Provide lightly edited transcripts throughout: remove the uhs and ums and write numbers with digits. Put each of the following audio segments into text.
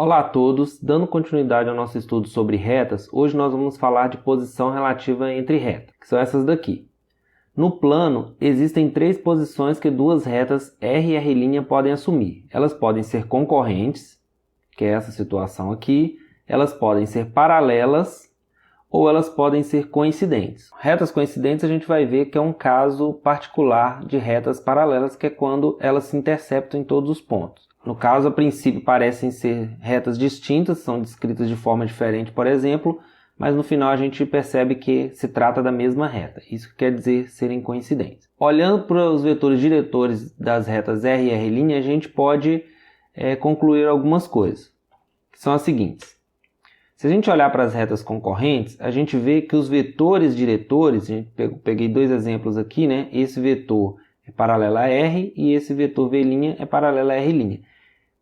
Olá a todos, dando continuidade ao nosso estudo sobre retas, hoje nós vamos falar de posição relativa entre retas, que são essas daqui. No plano, existem três posições que duas retas R e R' podem assumir. Elas podem ser concorrentes, que é essa situação aqui, elas podem ser paralelas ou elas podem ser coincidentes. Retas coincidentes a gente vai ver que é um caso particular de retas paralelas, que é quando elas se interceptam em todos os pontos. No caso, a princípio parecem ser retas distintas, são descritas de forma diferente, por exemplo, mas no final a gente percebe que se trata da mesma reta. Isso quer dizer serem coincidentes. Olhando para os vetores diretores das retas R e R', a gente pode concluir algumas coisas, que são as seguintes. Se a gente olhar para as retas concorrentes, a gente vê que os vetores diretores, peguei dois exemplos aqui, né? Esse vetor é paralelo a R e esse vetor V' é paralelo a R'.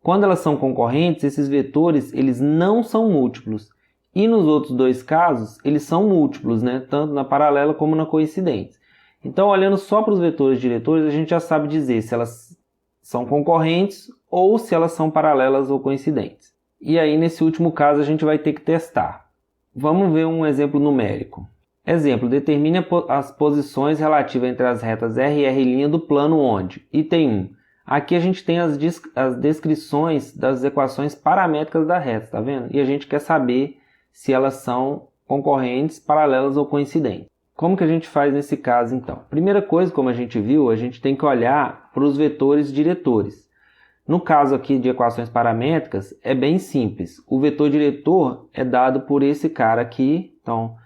Quando elas são concorrentes, esses vetores eles não são múltiplos. E nos outros dois casos, eles são múltiplos, né? Tanto na paralela como na coincidente. Então, olhando só para os vetores diretores, a gente já sabe dizer se elas são concorrentes ou se elas são paralelas ou coincidentes. E aí, nesse último caso, a gente vai ter que testar. Vamos ver um exemplo numérico. Exemplo, determine as posições relativas entre as retas R e R' do plano onde. Item 1. Aqui a gente tem as descrições das equações paramétricas da reta, tá vendo? E a gente quer saber se elas são concorrentes, paralelas ou coincidentes. Como que a gente faz nesse caso, então? Primeira coisa, como a gente viu, a gente tem que olhar para os vetores diretores. No caso aqui de equações paramétricas, é bem simples. O vetor diretor é dado por esse cara aqui. Então,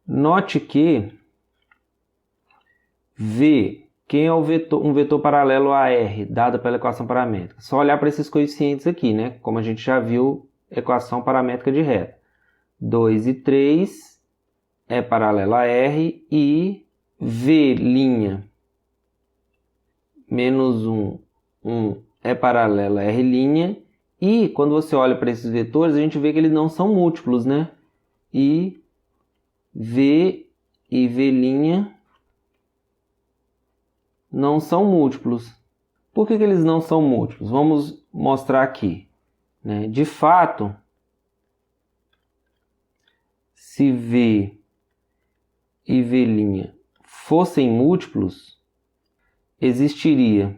note que V, quem é um vetor paralelo a R, dado pela equação paramétrica? Só olhar para esses coeficientes aqui, né? Como a gente já viu, equação paramétrica de reta. 2 e 3 é paralelo a R e V' menos 1, 1 é paralelo a R'. E quando você olha para esses vetores, a gente vê que eles não são múltiplos, né? E V e V' não são múltiplos. Por que eles não são múltiplos? Vamos mostrar aqui, né? De fato, se V e V' fossem múltiplos, existiria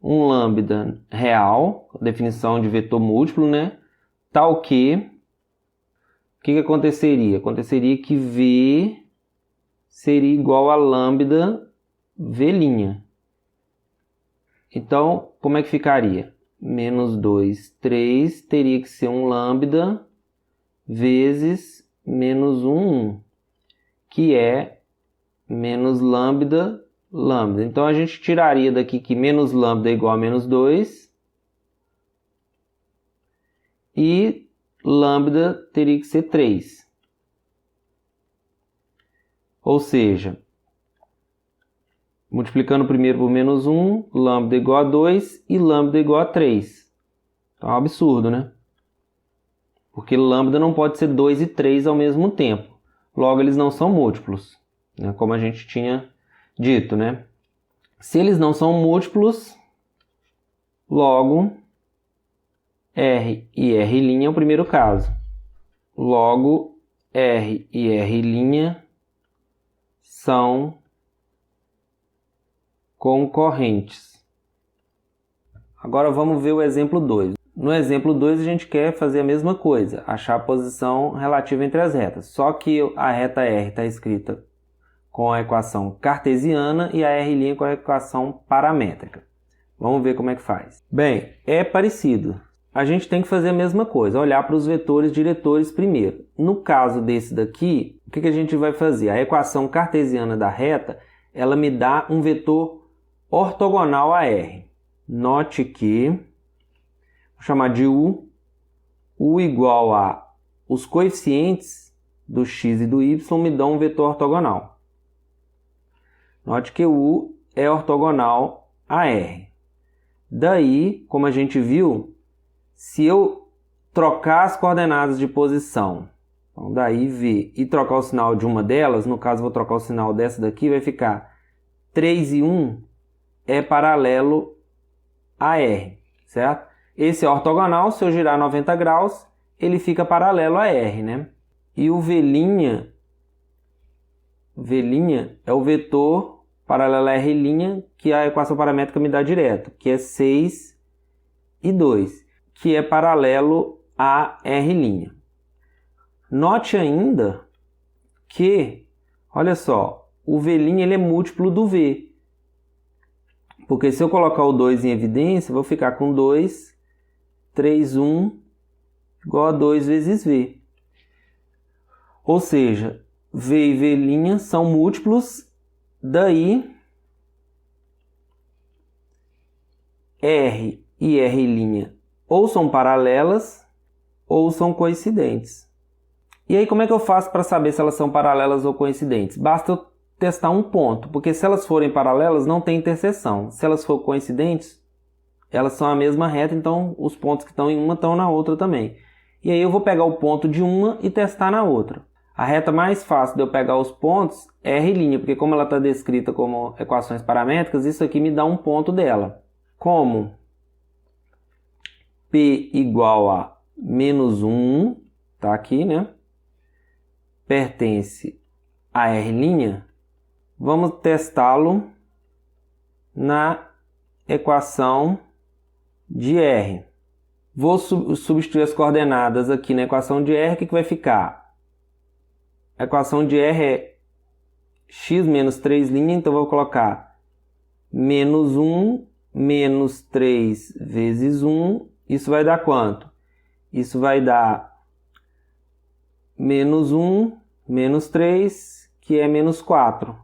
um lambda real, definição de vetor múltiplo, né? Tal que, o que aconteceria? Aconteceria que V seria igual a lambda V'. Então, como é que ficaria? Menos 2, 3 teria que ser um lambda vezes menos 1, 1, que é menos lambda, lambda. Então, a gente tiraria daqui que menos lambda é igual a menos 2 e lambda teria que ser 3. Ou seja, multiplicando primeiro por menos 1, lambda igual a 2 e lambda igual a 3. Então, é um absurdo, né? Porque lambda não pode ser 2 e 3 ao mesmo tempo. Logo, eles não são múltiplos, né? Como a gente tinha dito, né? Se eles não são múltiplos, logo, R e R' é o primeiro caso. Logo, R e R' são concorrentes. Agora vamos ver o exemplo 2. No exemplo 2 a gente quer fazer a mesma coisa, achar a posição relativa entre as retas. Só que a reta R está escrita com a equação cartesiana e a R' com a equação paramétrica. Vamos ver como é que faz. Bem, é parecido. A gente tem que fazer a mesma coisa, olhar para os vetores diretores primeiro. No caso desse daqui, o que a gente vai fazer? A equação cartesiana da reta, ela me dá um vetor ortogonal a R. Note que, vou chamar de U igual a os coeficientes do x e do y me dão um vetor ortogonal. Note que U é ortogonal a R. Daí, como a gente viu, se eu trocar as coordenadas de posição, então daí V, e trocar o sinal de uma delas, no caso vou trocar o sinal dessa daqui, vai ficar 3 e 1 é paralelo a R, certo? Esse é ortogonal, se eu girar 90 graus, ele fica paralelo a R, né? E o V' é o vetor paralelo a R', que a equação paramétrica me dá direto, que é 6 e 2, que é paralelo a R'. Note ainda que, olha só, o V' ele é múltiplo do V. Porque se eu colocar o 2 em evidência, eu vou ficar com 2, 3, 1, igual a 2 vezes V. Ou seja, V e V' são múltiplos, daí R e R' ou são paralelas ou são coincidentes. E aí como é que eu faço para saber se elas são paralelas ou coincidentes? Basta eu testar um ponto, porque se elas forem paralelas não tem interseção. Se elas forem coincidentes, elas são a mesma reta, então os pontos que estão em uma estão na outra também. E aí eu vou pegar o ponto de uma e testar na outra. A reta mais fácil de eu pegar os pontos é R', porque como ela está descrita como equações paramétricas, isso aqui me dá um ponto dela. Como P igual a menos 1, tá aqui, né? Pertence a R', vamos testá-lo na equação de R. Vou substituir as coordenadas aqui na equação de R, o que vai ficar? A equação de R é x menos 3', então vou colocar menos 1 menos 3 vezes 1, isso vai dar quanto? Isso vai dar menos 1 menos 3, que é menos 4.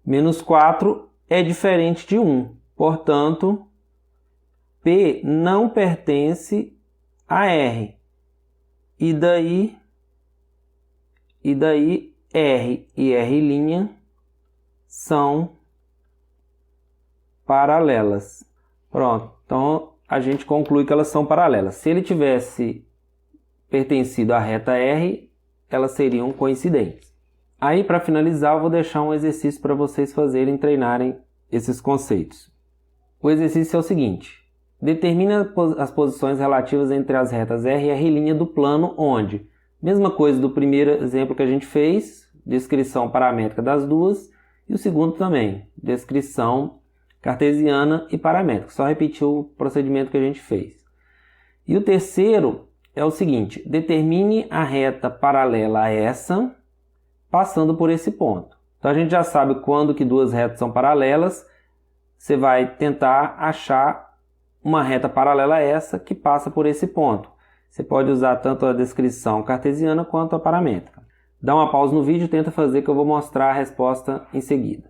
Menos 4 é diferente de 1, portanto, P não pertence a R. E daí R e R' são paralelas. Pronto, então a gente conclui que elas são paralelas. Se ele tivesse pertencido à reta R, elas seriam coincidentes. Aí, para finalizar, eu vou deixar um exercício para vocês fazerem, treinarem esses conceitos. O exercício é o seguinte: determina as posições relativas entre as retas R e R' do plano onde, mesma coisa do primeiro exemplo que a gente fez, descrição paramétrica das duas, e o segundo também, descrição cartesiana e paramétrica, só repetir o procedimento que a gente fez. E o terceiro é o seguinte: determine a reta paralela a essa, passando por esse ponto. Então a gente já sabe quando que duas retas são paralelas, você vai tentar achar uma reta paralela a essa que passa por esse ponto. Você pode usar tanto a descrição cartesiana quanto a paramétrica. Dá uma pausa no vídeo e tenta fazer, que eu vou mostrar a resposta em seguida.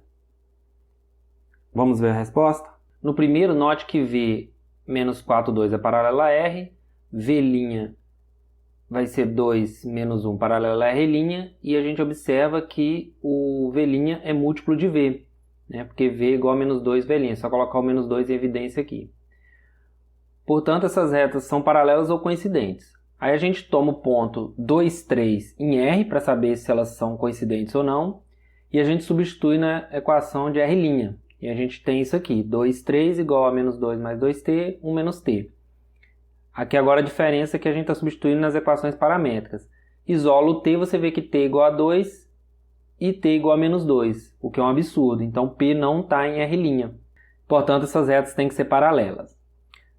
Vamos ver a resposta? No primeiro, note que V menos 4, 2 é paralelo a R, V' vai ser 2 menos 1 paralelo a R', e a gente observa que o V' é múltiplo de V, né? Porque V é igual a menos 2 V', é só colocar o menos 2 em evidência aqui. Portanto, essas retas são paralelas ou coincidentes. Aí a gente toma o ponto 2, 3 em R para saber se elas são coincidentes ou não, e a gente substitui na equação de R'. E a gente tem isso aqui, 2, 3 igual a menos 2 mais 2t, 1 menos t. Aqui agora a diferença é que a gente está substituindo nas equações paramétricas. Isola o t, você vê que t é igual a 2 e t é igual a menos 2, o que é um absurdo. Então P não está em R'. Portanto, essas retas têm que ser paralelas.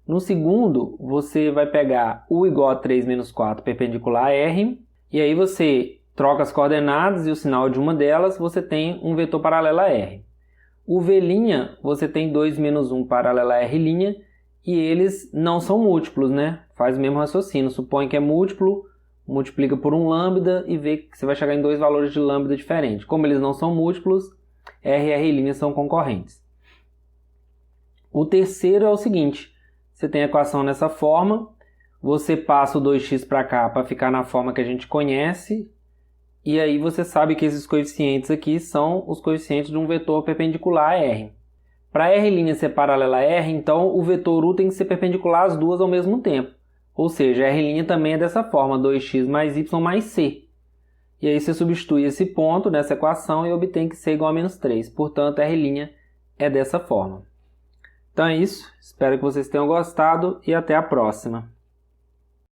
No segundo, você vai pegar U igual a 3 menos 4 perpendicular a R, e aí você troca as coordenadas e o sinal de uma delas, você tem um vetor paralelo a R. O V', você tem 2 menos 1 paralelo a R', e eles não são múltiplos, né? Faz o mesmo raciocínio, supõe que é múltiplo, multiplica por um lambda e vê que você vai chegar em dois valores de lambda diferentes. Como eles não são múltiplos, R e R' são concorrentes. O terceiro é o seguinte: você tem a equação nessa forma, você passa o 2x para cá para ficar na forma que a gente conhece, e aí você sabe que esses coeficientes aqui são os coeficientes de um vetor perpendicular a R. Para R' ser paralela a R, então o vetor U tem que ser perpendicular às duas ao mesmo tempo. Ou seja, R' também é dessa forma, 2x mais y mais c. E aí você substitui esse ponto nessa equação e obtém que c é igual a menos 3. Portanto, R' é dessa forma. Então é isso, espero que vocês tenham gostado e até a próxima.